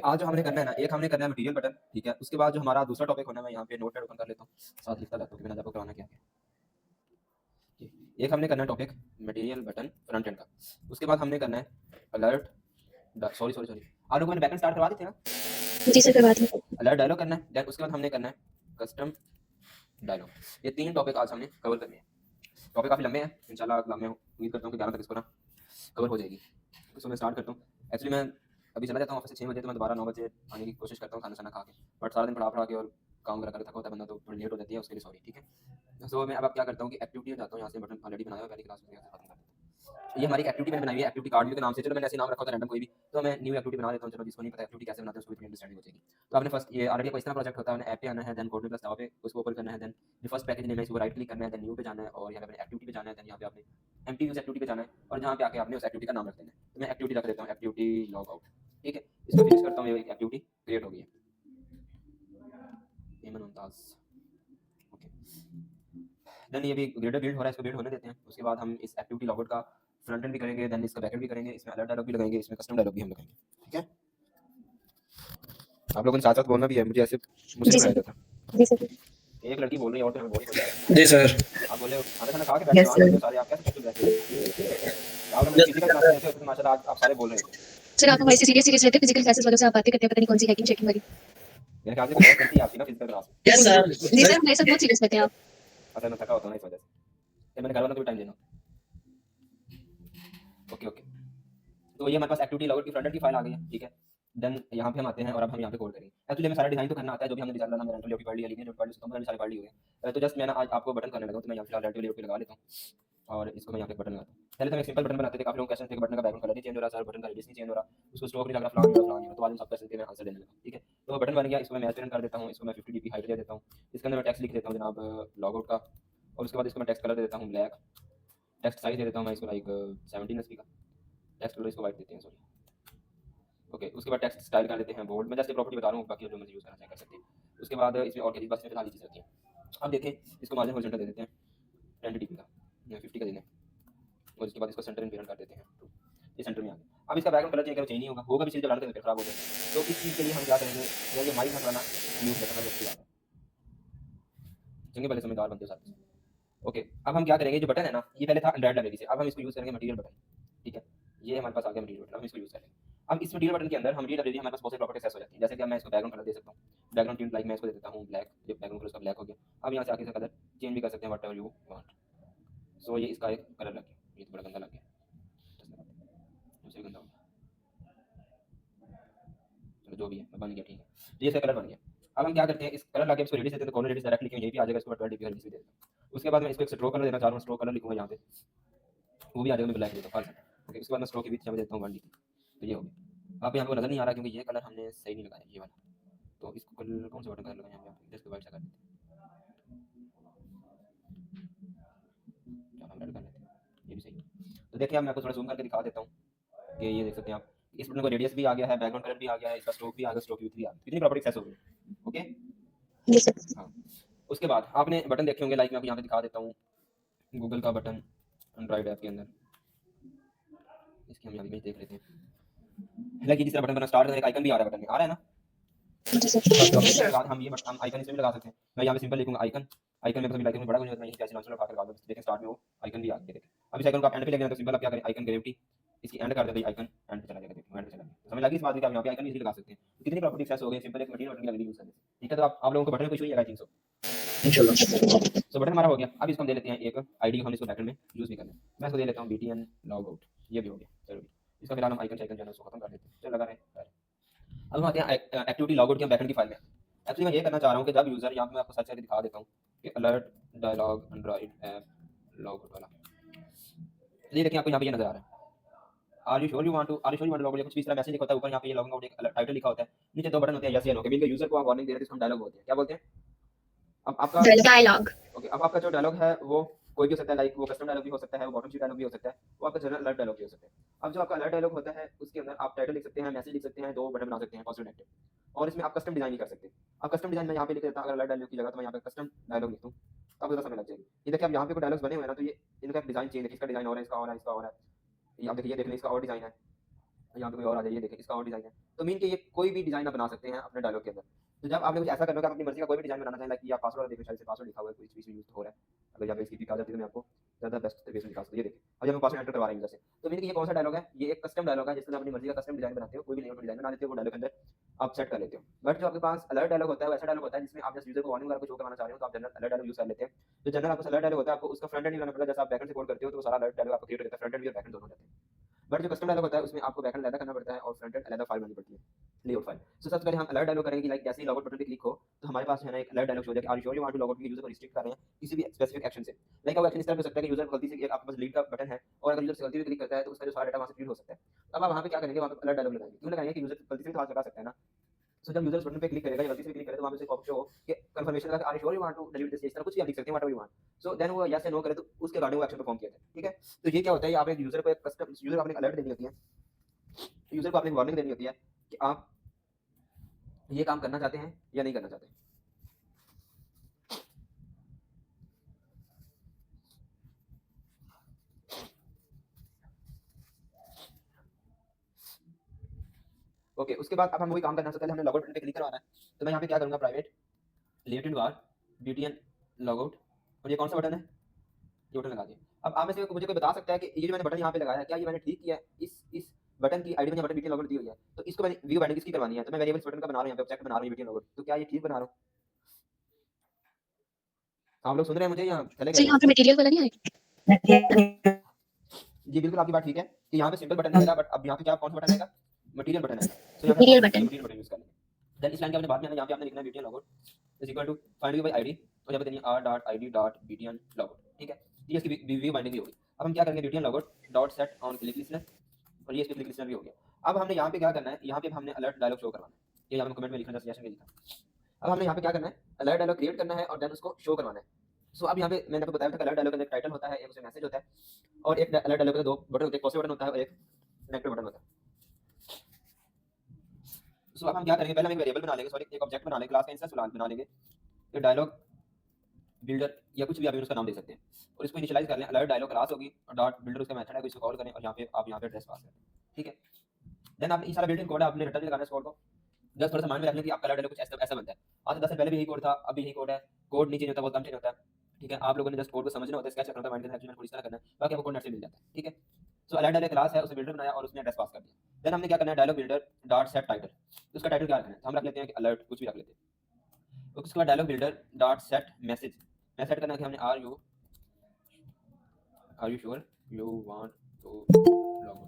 आज जो हमने करना है ना, एक हमने करना है मटीरियल बटन, ठीक है? उसके बाद जो हमारा दूसरा टॉपिक होना है, मैं यहाँ पे नोटपैड ओपन कर लेता हूँ, साथ लिखता रहता हूँ कि मैंने आपको करवाना क्या है। जी, एक हमने करना है topic material button front end का। उसके बाद हमने करना है अलर्ट सॉरी, सॉरी, सॉरी। आप लोगों को मैंने बैकएंड स्टार्ट करवा दी थी ना? जी सर, करवा दी। अलर्ट डायलॉग करना है, देन उसके बाद हमने करना है कस्टम डायलॉग। ये 3 टॉपिक आज हमने कवर करने हैं। टॉपिक काफ़ी लंबे हैं, इंशाल्लाह मैं उम्मीद करता हूँ कि 11 तक इसको ना कवर हो जाएगी। इसको मैं स्टार्ट करता हूँ। एक्चुअली मैं अभी चला जाता हूँ ऑफिस से 6 बजे, तो मैं दोबारा 9 बजे आने की कोशिश करता हूँ खाना-शाना खा के। बट सारा दिन पढ़ा-पढ़ा के और काम वगैरह करके थका होता है बंदा, तो थोड़ी लेट हो जाती है, उसके लिए सॉरी, ठीक है? सो मैं अब क्या करता हूँ कि एक्टिविटी में जाता हूँ, यहाँ से बटन ऑलरेडी बनाया हुआ है पहली क्लास में, यहाँ से खत्म कर देता हूँ। ये हमारी एक्टिविटी मैंने बनाई है एक्टिविटी कार्ड व्यू के नाम से। चलो मैंने ऐसे नाम रखा होता है रैंडम कोई भी, तो मैं न्यू एक्टिविटी बना देता हूँ। चलो जिसको नहीं पता एक्टिविटी कैसे बनाते हैं उसको भी थोड़ी अंडरस्टैंडिंग हो जाएगी। तो आपने फर्स्ट ये ऑलरेडी कोई इस तरह प्रोजेक्ट होता है, आपने ऐप पे आना है, देन कोड प्लस जावा पे उसको ओपन करना है, देन जो फर्स्ट पैकेज नेम है इसको राइट क्लिक करना है, देन न्यू पे जाना है और यहाँ पे अपने एक्टिविटी पे जाना है, देन यहाँ पे आपने एम्प्टी यूज एक्टिविटी पे जाना है और जहाँ पे आके आपने उस एक्टिविटी का नाम रख देना है। तो मैं एक्टिविटी रख देता हूँ एक्टिविटी लॉग आउट, ठीक है? इसको फिनिश करता हूँ, ये एक्टिविटी क्रिएट हो गई है। एमन मुमताज, ओके। देन ये भी ग्रेडर बिल्ड हो रहा है, इसको बिल्ड होने देते हैं। उसके बाद हम इस एक्टिविटी लॉगआउट का फ्रंट एंड भी करेंगे, देन इसका बैक एंड भी करेंगे, इसमें अलर्ट डायलॉग भी लगाएंगे, इसमें कस्टम डायलॉग भी हम लगाएंगे, ठीक है? आप लोगों ने साथ-साथ बोलना भी है, मुझे ऐसे मुझे जी नहीं सर। बुलाया जाता। जी सर। एक लड़की बोल रही है और तो हमें बोल ही बोल रहा है। जी सर। आप बोल रहे हो खाना-खाना खा के बैठे हो, यस आँख बंद सर। हो सारे, आप कैसे चुप-चुप रहते हो? आप लोग फिजिकल क्लास में रहते हो तो माशाल्लाह आज आप सारे बोल रहे हो। सर आप हमारे से सीरियस रहते हैं, फिजिकल क्लासेस वालों से आप बातें करते हैं, पता नहीं कौन सी हैकिंग चेकिंग वाली। मेरे ख्याल से कुछ और गलती है आपकी ना फिजिकल क्लास में। Yes sir. जी सर, हमारे साथ बहुत सीरियस रहते हैं आप। असल में थका होता हूँ ना इस वजह से। फिर मैंने घर वालों को भी टाइम देना। Okay, okay. तो ये हमारे पास एक्टिविटी लॉगर की फ्रंट एंड की फाइल आ गई है, ठीक है? देन यहाँ पे हम आते हैं और अब हम यहाँ पे कोड करेंगे। एक्चुअली हमें सारा डिज़ाइन तो करना आता है, जो भी हमने डिज़ाइन बनाना, रेंटल लेआउट पढ़ लिया, लीनियर लेआउट पढ़ लिया, तो मैंने सारे पढ़ लिए हुए हैं। तो जस्ट मैं ना आज आपको बटन करने लगा हूँ, तो मैं यहाँ फिलहाल रेंटल लेआउट पे लगा लेता हूँ और इसको मैं यहाँ पे बटन लगाता हूँ। पहले तो हम एक सिंपल बटन बनाते थे, काफ़ी लोग क्वेश्चन थे कि बटन का बैकग्राउंड कलर नहीं चेंज हो रहा सर, बटन का रेडियस नहीं चेंज हो रहा, उसको स्ट्रोक नहीं लग रहा, फलाना नहीं हो रहा, फलाना नहीं हो रहा, तो आज हम सब क्वेश्चन के मैं आंसर देने लगा, ठीक है? तो बटन बन गया, इसको मैं मैच कर देता हूँ, इसको मैं 50 डीपी हाइट दे देता हूँ। इसके अंदर मैं टेक्स्ट लिख देता हूँ जनाब लॉग आउट का, और उसके बाद इसको मैं टेक्स्ट कलर दे देता हूँ ब्लैक, टेक्स्ट साइज़ दे देता हूँ मैं इसको लाइक 17 एसपी का, टेक्स्ट कलर इसको व्हाइट देते हैं, सॉरी। ओके, उसके बाद टेक्स्ट स्टाइल कर लेते हैं बोल्ड। मैं जस्ट ये प्रॉपर्टी बता रहा हूँ, बाकी जो मर्ज़ी यूज़ करना चाहें कर सकते हैं। उसके बाद इसमें और क्या चीज़, बस इसमें फिलहाल ये चीज़ें होती हैं। अब देखें, इसको मार्जिन हॉरिज़ॉन्टल दे देते हैं 10 डीपी का, 50 का दे दें और इसके बाद इसको सेंटर एंड पेरेंट कर देते हैं 2, ये सेंटर में आ गया। अब इसका बैकग्राउंड कलर चेंज नहीं होगा, होगा भी चीज़ जब डालते खराब हो जाएगा। तो इस चीज़ के लिए हम क्या करेंगे, ये माइक हटाना यूज़ करना अच्छी बात है। चंगे भले समझदार बनते हो साथ में। ओके, अब हम क्या करेंगे, जो बटन है ना, ये पहले था एंड्रॉइड लाइब्रेरी से, अब हम इसको यूज़ करेंगे मटीरियल बटन, ठीक है? ये हमारे पास आ गया मटीरियल बटन, अब हम इसको यूज़ करेंगे। अब इस मटीरियल बटन के अंदर हम मटीरियल लाइब्रेरी हमारे पास बहुत सारी प्रॉपर्टी एक्सेस हो जाती है, जैसे कि अब मैं इसको बैकग्राउंड कलर दे सकता हूँ, बैकग्राउंड टिंट लाइक मैं इसको दे देता हूँ ब्लैक, ये बैकग्राउंड कलर इसका ब्लैक हो गया। अब यहाँ से आके इसका कलर चेंज भी कर सकते हैं व्हाटएवर यू वांट। सो ये इसका एक कलर लग गया, ये तो बड़ा गंदा लग गया, दूसरे गंदा हो गया, चलो जो भी है बन गया, ठीक है? तो ये इसका कलर बन गया। अब हम क्या करते हैं, इस कलर लाके इसको रेडियस देते हैं, तो कॉर्नर रेडियस डायरेक्ट लिखेंगे, यहीं पे आ जाएगा, इसको 12 डीपी का रेडियस भी दे देता हूँ। उसके बाद मैं इसको एक स्ट्रोक कलर देना चाह रहा हूँ, स्ट्रोक कलर लिखूँगा यहाँ पे, वो भी आ जाएगा, मैं ब्लैक देता हूँ फालतू। ओके, उसके बाद मैं स्ट्रोक की विड्थ यहाँ पे देता हूँ 1 डीपी, तो ये हो गया। अब यहाँ पे नज़र नहीं आ रहा क्योंकि ये कलर हमने सही नहीं लगाया, ये वाला। तो इसको कलर कौन सा बटन कलर लगाएं, यहाँ पे इसको वाइट सा कर देते हैं, चलो हम रेड कर लेते हैं, ये भी सही है। तो देखिए, अब मैं आपको थोड़ा ज़ूम करके दिखा देता हूँ कि ये देख सकते हैं आप, इस बटन को रेडियस भी आ गया है, बैकग्राउंड कलर भी आ गया है, इसका स्ट्रोक भी आ गया, स्ट्रोक की विड्थ भी आ गई, कितनी प्रॉपर्टी एक्सेस हो गई। ओके, जी सर। हाँ। उसके बाद आपने बटन देखे होंगे, लाइक मैं आपको यहाँ पे दिखा देता हूँ, गूगल का बटन एंड्रॉइड ऐप के अंदर, इसकी हम यहाँ इमेज देख लेते हैं। लाइक जिस तरह बटन बनना स्टार्ट करने का आइकन भी आ रहा है, बटन में आ रहा है ना? जी सर। इसके बाद हम ये हम आइकन इसमें भी लगा सकते हैं। मैं यहाँ पे सिंपल लिखूंगा आइकन, आइकन में आइकन में बड़ा कुछ नहीं होता, मैं कैसे लॉन्चर लगा कर लगा दूं, देखें स्टार्ट में वो आइकन भी आ गया, देखें। अब इस आइकन को आप एंड पे लेके जाना, तो सिंपल आप क्या करें, आइकन ग्रेविटी इसकी एंड कर देते हैं, आइकन एंड पे चला जाएगा, देखो एंड पे चला गया। तो समझ लगी इस बात की कि आप यहाँ पे आइकन इजीली लगा सकते हैं। कितनी प्रॉपर्टी एक्सेस हो गई सिंपल एक मटीरियल बटन की यूज करने से, ठीक है? तो आप लोगों को बटन में कुछ हुई है, आई थिंक सो। इंशाल्लाह। तो बटन हमारा हो गया। अब इसको हम दे लेते हैं एक आईडी, हम इसको बैकएंड में यूज भी करना है। मैं इसको दे लेता हूँ बीटीएन लॉग आउट, ये भी हो गया। चलो इसका फिलहाल हम आइकन शाइकन जो है उसको खत्म कर देते हैं, चलो लगा रहे। अब हम आते हैं एक्टिविटी लॉग आउट की बैकएंड की फाइल में। एक्चुअली मैं ये करना चाह रहा हूँ कि जब यूजर, यहाँ पे मैं आपको सर्च करके दिखा देता हूँ कि alert dialog Android app log out वाला, ये देखिए आपको यहाँ पे ये नजर आ रहा है, are you sure you want to log out, कुछ भी इस तरह मैसेज लिखा होता है, ऊपर यहाँ पे ये लॉगिंग आउट एक टाइटल लिखा होता है, नीचे 2 बटन होते हैं यस या नो के, मिलकर यूजर को आप वार्निंग दे रहे हैं, इसको हम डायलॉग बोलते हैं। क्या बोलते हैं? अब आपका डायलॉग। ओके, अब आपका जो डायलॉग है वो कोई भी हो सकता है, लाइक वो कस्टम डायलॉग भी हो सकता है, वो बॉटम शीट डायलॉग भी हो सकता है, वो आपका जनरल अलर्ट डायलॉग भी हो सकता है। अब जो आपका अलर्ट डायलॉग होता है उसके अंदर आप टाइटल लिख सकते हैं, मैसेज लिख सकते हैं, 2 बटन बना सकते हैं पॉजिटिव नेगेटिव, और इसमें आप कस्टम डिजाइन भी कर सकते हैं। अब कस्टम डिजाइन मैं यहाँ पे लिख देता हूँ, अगर अलर्ट डायलॉग की जगह तो मैं यहाँ पे कस्टम डायलॉग लिख दूँ, तो आपको ज़्यादा समय लग जाएगी। ये देखिए, अब यहाँ पे कोई डायलॉग्स बने हुए हैं ना, तो ये इनका डिजाइन चेंज है, इसका डिजाइन और है, इसका और है, इसका और है। ये आप देखिए, ये देख लें, इसका और डिजाइन है, यहाँ पे कोई और आ जाए, ये देखें इसका और डिज़ाइन है। तो मीन कि ये कोई भी डिज़ाइन आप बना सकते हैं अपने डायलॉग के अंदर। तो जब आपने कुछ ऐसा करना है कि आप अपनी मर्ज़ी का कोई भी डिज़ाइन बनाना चाहें, लाइक ये आप पासवर्ड देखें, शायद से पासवर्ड लिखा हुआ है, कोई बीच में यूज़ हो रहा है। अगर यहाँ पे इसकी पिक आ जाती है तो मैं आपको ज़्यादा बेस्ट तरीके से दिखा सकता हूँ। ये देखिए, अब जब हम पासवर्ड एंटर करवा रहे हैं यूज़र से, तो मीन कि ये कौन सा डायलॉग है, ये एक कस्टम डायलॉग है जिसमें आप अपनी मर्ज़ी का कस्टम डिज़ाइन बनाते हो, कोई भी लेआउट डिज़ाइन बना लेते हो, वो डायलॉग के अंदर आप सेट कर लेते हो। बट जो आपके पास अलर्ट डायलॉग होता है, वो ऐसा डायलॉग होता है जिसमें आप जस्ट यूज़र को वार्निंग वगैरह कुछ शो करवाना चाह रहे हो, तो आप जनरल अलर्ट डायलॉग यूज़ कर लेते हैं। जो जनरल आपको अलर्ट डायलॉग होता है, आपको उसका फ्रंट एंड नहीं बनाना पड़ता, जैसे आप बैकएंड से कोड करते हो, तो वो सारा अलर्ट डायलॉग आपको क्रिएट हो जाता है, फ्रंट एंड भी और बैकएंड दोनों हो जाते हैं। बट जो कस्टम डायलॉग होता है उसमें आपको बैकएंड अलग करना पड़ता है और फ्रंट एंड अलग फाइल बनानी पड़ती है, लेआउट फाइल। सो सबसे पहले हम अलर्ट डायलॉग करेंगे कि लाइक जैसे ही लॉगआउट बटन पे क्लिक हो, तो हमारे पास है ना एक अलर्ट डायलॉग शो हो जाएगा, are you sure you want to log out, user को रिस्ट्रिक्ट कर रहे हैं किसी भी स्पेसिफिक एक्शन से। लाइक वो एक्शन इस तरह हो सकता है कि यूज़र गलती से एक आपके पास डिलीट का बटन है और अगर यूज़र से गलती से क्लिक करता है तो उसका जो सारा डेटा वहाँ से डिलीट हो सकता है। अब आप वहाँ पे क्या करेंगे, वहाँ पे अलर्ट डायलॉग लगाएंगे। क्यों लगाएंगे कि यूज़र गलती से भी तो हाथ लगा सकता है ना। सो जब यूज़र उस बटन पे क्लिक करेगा या गलती से भी क्लिक करे तो वहाँ पे से एक ऑप्शन हो कि कंफर्मेशन लगा, are you sure you want to delete this, इस तरह कुछ भी आप लिख सकते हैं, whatever you want. So then वो यस या नो करे तो उसके रिगार्डिंग वो एक्शन परफॉर्म किया जाए, ठीक है। तो ये क्या होता है, ये आप एक यूज़र को एक कस्टम यूज़र को आपने अलर्ट देनी होती है, यूज़र को आपने वार्निंग देनी होती है कि आप ये काम करना चाहते हैं या नहीं करना चाहते। ओके, उसके बाद अब हम वही काम करना है, सबसे पहले हमने लॉगआउट बटन पे क्लिक करवाना है। तो मैं यहाँ पे क्या करूँगा, प्राइवेट लेटेंट वार बीटीएन लॉगआउट, और ये कौन सा बटन है, ये बटन लगा दिया। अब आप में से मुझे कोई बता सकता है कि ये जो मैंने बटन यहाँ पे लगाया है, क्या ये मैंने ठीक किया है? इस बटन की आईडी में बटन बीटीएन लॉगआउट दी हुई है, तो इसको मैंने व्यू बाइंडिंग किसकी करवानी है, तो मैं वेरिएबल्स बटन का बना रहा हूँ, यहाँ पे ऑब्जेक्ट बना रहा हूँ बीटीएन लॉगआउट, तो क्या ये ठीक बना रहा हूँ? आप लोग सुन रहे हैं मुझे या चले सर गए? यहाँ पे मटेरियल वाला नहीं आएगा? जी बिल्कुल, आपकी बात ठीक है कि यहाँ पे सिंपल बटन नहीं आएगा, बट अब यहाँ पे क्या कौन सा बटन आएगा, मटेरियल बटन आएगा। सो यहाँ पे मटेरियल हम बटन। मटेरियल बटन यूज़ कर लेंगे। देन इस लाइन के आपने बाद में आना, यहाँ पे आपने लिखना है BTN logout is equal to find view by ID, और यहाँ पे देनी है r.id.btn लॉगआउट, ठीक है। ये इसकी व्यू बाइंडिंग भी होगी। अब हम क्या करेंगे, BTN logout dot set on click listener, और ये इसमें क्लिक लिस्टनर भी हो गया। अब हमने यहाँ पे क्या करना है, यहाँ पे हमने अलर्ट डायलॉग शो करवाना है, ये यहाँ पे कमेंट में लिखना, सजेशन में लिखा। अब हमने यहाँ पे क्या करना है, अलर्ट डायलॉग क्रिएट करना है और देन उसको शो करवाना है। सो अब यहाँ पे मैंने आपको बताया था कि अलर्ट डायलॉग का एक टाइटल होता है, एक उसमें मैसेज होता है, और एक अलर्ट डायलॉग के दो बटन होते हैं, एक पॉजिटिव बटन होता है और एक नेगेटिव बटन होता है। सो अब हम क्या करेंगे, पहले हम एक वेरिएबल बना लेंगे, सॉरी एक ऑब्जेक्ट बना लेंगे, क्लास का इंस्टेंस बना लेंगे, ये डायलॉग बिल्डर या कुछ भी आप उसका नाम दे सकते हैं, और इसको इनिशियलाइज कर लें, अलर्ट डायलॉग क्लास होगी और डॉट बिल्डर उसका मेथड है, इसको कॉल करें और यहाँ पे आप यहाँ पे एड्रेस पास करें, ठीक है। देन आप ये सारा बिल्ट इन कोड है, आपने रिटर्न लगाना है इस कोड को। जस्ट थोड़ा सा माइंड में रखना कि आपका अलर्ट डायलॉग कुछ ऐसा ऐसा बनता है। आज से 10 साल पहले भी यही कोड था, अभी यही कोड है, कोड नहीं चेंज होता, बहुत कम चेंज होता है, ठीक है। आप लोगों ने जस्ट कोड को समझना होता है, स्केच करना होता है माइंड के अंदर, एक्चुअली इस तरह करना है, बाकी आपको कोड नेट से मिल जाता है, ठीक है। सो अलर्ट डायलॉग क्लास है, उसे बिल्डर बनाया और उसने एड्रेस पास कर दिया। देन हमने क्या करना है, dialog builder dot set title, उसका टाइटल क्या रखना है, तो हम रख लेते हैं कि अलर्ट, कुछ भी रख लेते हैं। तो उसके बाद dialog builder dot set message, मैं सेट करना है कि हमने are you sure you want to log out,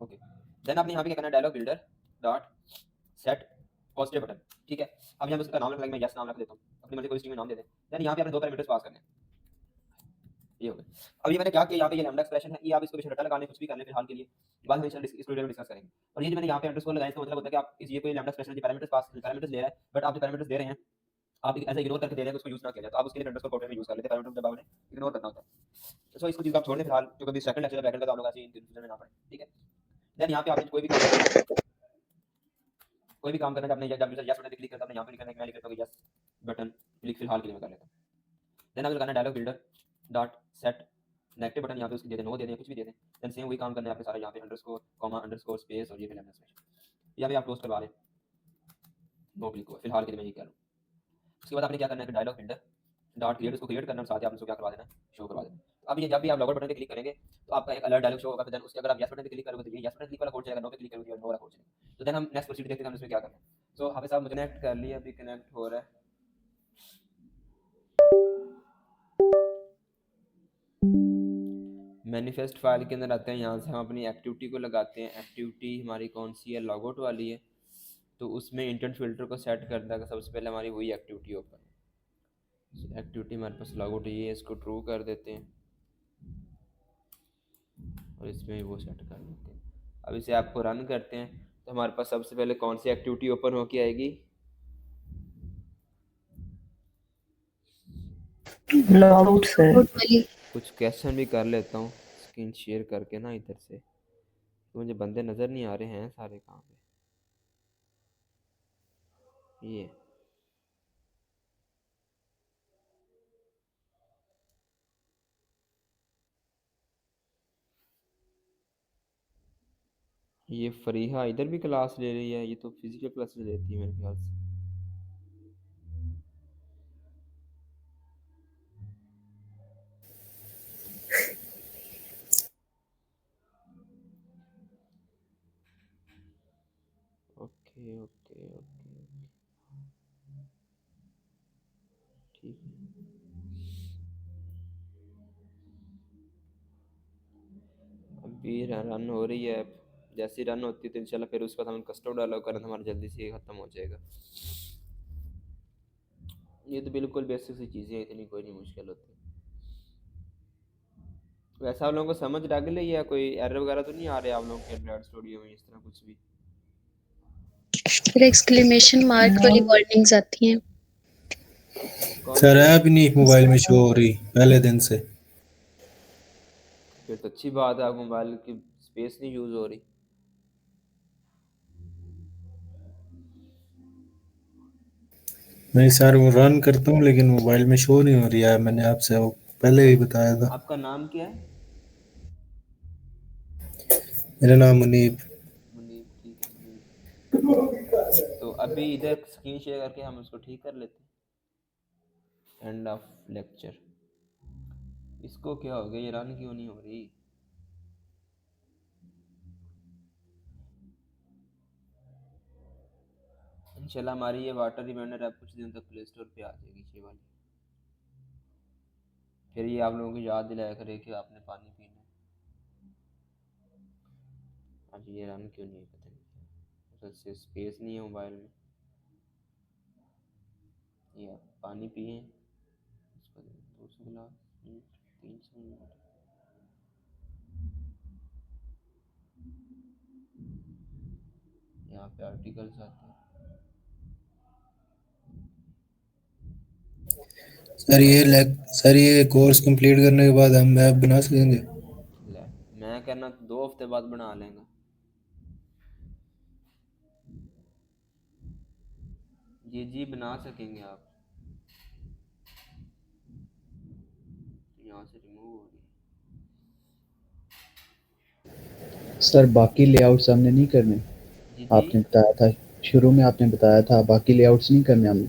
okay. Then आपने यहाँ पे क्या करना है, dialog builder dot set positive button, ठीक है। अब यहाँ पे उसका नाम रख लेंगे, मैं यस नाम रख देता हूँ, अपनी मर्जी कोई स्ट्रिंग में नाम दे दें। देन यहाँ पे आपने दो पैरामीटर्स पास करने हैं, ये हो गया। अब ये मैंने क्या किया, यहाँ पे ये लैम्डा एक्सप्रेशन है, ये आप इसको बेशक रटा लगाने कुछ भी कर लें फिलहाल के लिए, बाद में इस वीडियो में डिस्कस करेंगे। और ये जो मैंने यहाँ पे अंडरस्कोर लगाया, इसका मतलब होता है कि आप ये कोई लैम्डा एक्सप्रेशन पैरामीटर्स ले रहा है, बट आप जो पैरामीटर्स दे रहे हैं आप ऐसे इग्नोर करके दे रहे हैं, उसको यूज ना किया जाए, तो आप उसके लिए अंडरस्कोर कोड में यूज कर लेते हैं, पैरामीटर जब आपने इग्नोर करना होता है। सो इसको चीज आप छोड़ दें फिलहाल, जो कभी सेकंड लेक्चर बैकएंड का तो आप लोग ऐसे कंफ्यूजन में ना पड़े, ठीक है। देन यहाँ पे आपने कोई भी काम करना है, कोई भी काम करना है, आपने जब यूजर यस बटन पे क्लिक करता है, यहाँ पे लिखना है, मैं लिख लेता हूँ यस बटन क्लिक, फिलहाल के लिए मैं कर लेता हूँ। देन आपको लगाना है dialog builder dot set negative button, यहाँ पे उसकी दे दें, नो दे दें, कुछ भी दे दें। देन सेम वही काम करना है आपने सारा, यहाँ पे अंडरस्कोर कॉमा अंडरस्कोर स्पेस और ये फिर यहाँ पे आप क्लोज करवा लें, नो क्लिक हुआ, फिलहाल के लिए मैं ये कह रहा हूँ। उसके बाद आपने क्या करना है कि डायलॉग बिल्डर डॉट क्रिएट, उसको क्रिएट करना है, साथ ही आपने उसको क्या करवा देना है, शो करवा देना है। तो अब ये जब भी आप लॉगआउट बटन पे क्लिक करेंगे तो आपका एक अलर्ट डायलॉग शो होगा, फिर देन उसके अगर आप यस बटन पे क्लिक करोगे तो ये यस बटन क्लिक वाला कोड चलेगा, नो पे क्लिक करोगे तो नो वाला कोड चलेगा। तो देन हम नेक्स्ट प्रोसीजर देखते हैं, हम इसमें क्या करना है। सो हाफिज़ साहब मुझे कनेक्ट कर लिए, अभी कनेक्ट हो रहा है। मैनिफेस्ट फाइल के अंदर आते हैं, यहाँ से हम अपनी एक्टिविटी को लगाते हैं। एक्टिविटी हमारी कौन सी है, लॉगआउट वाली है, तो उसमें इंटेंट फिल्टर को सेट करता है, सबसे पहले हमारी वही एक्टिविटी ओपन है। एक्टिविटी हमारे पास लॉगआउट ये है, इसको ट्रू कर देते हैं और इसमें वो सेट कर देते हैं। अब इसे आपको रन करते हैं, तो हमारे पास सबसे पहले कौन सी एक्टिविटी ओपन होके आएगी, लॉगआउट सर। वाली। कुछ क्वेश्चन भी कर लेता हूँ स्क्रीन शेयर करके ना इधर से, तो मुझे बंदे नज़र नहीं आ रहे हैं सारे कहाँ पे, ये ये फरीहा इधर भी क्लास ले रही है, ये तो फिजिकल क्लास लेती है मेरे ख्याल से। ओके ओके ओके, ठीक है। अभी रन हो रही है ऐप, जैसे रन होती है तो इंशाल्लाह फिर उसके बाद हम कस्टमर डायलॉग करना हमारा जल्दी से खत्म हो जाएगा। ये तो बिल्कुल बेसिक सी चीज़ें हैं, इतनी कोई नहीं मुश्किल होती। वैसे आप लोगों को समझ लग रही है, कोई एरर वगैरह तो नहीं आ रहे आप लोगों के एंड्रॉइड स्टूडियो में इस तरह कुछ भी? फिर एक्सक्लेमेशन मार्क वाली वार्निंग्स आती हैं। कौन सर सी? ऐप नहीं मोबाइल में शो हो रही पहले दिन से। फिर तो अच्छी बात है, आप मोबाइल की स्पेस नहीं यूज़ हो रही। नहीं सर वो रन करता हूँ लेकिन मोबाइल में शो नहीं हो रही है, मैंने आपसे वो पहले भी बताया था। आपका नाम क्या है? मेरा नाम मुनीब। मुनीब, ठीक है मुनीब। तो अभी इधर स्क्रीन शेयर करके हम उसको ठीक कर लेते हैं। End of lecture. इसको क्या हो गया, ये रन क्यों नहीं हो रही? इंशाल्लाह हमारी ये वाटर रिमाइंडर ऐप कुछ दिन तक प्ले स्टोर पे आ जाएगी ये वाली। फिर ये आप लोगों को याद दिलाया करे कि आपने पानी पीना है। आज ये रन क्यों नहीं है पता नहीं, उससे स्पेस नहीं है मोबाइल में। ये आप पानी पिए, उसको 200 गिलास, 300 मिनट। यहाँ पे आर्टिकल्स आते हैं। सर ये कोर्स कंप्लीट करने के बाद हम ऐप बना सकेंगे? ले, मैं कहना तो 2 हफ्ते बाद बना लेंगे। जी बना सकेंगे आप। यहाँ से रिमूव हो गई। सर बाकी लेआउट्स हमने नहीं करने, जी आपने बताया था शुरू में, आपने बताया था बाकी लेआउट्स नहीं करने हमने।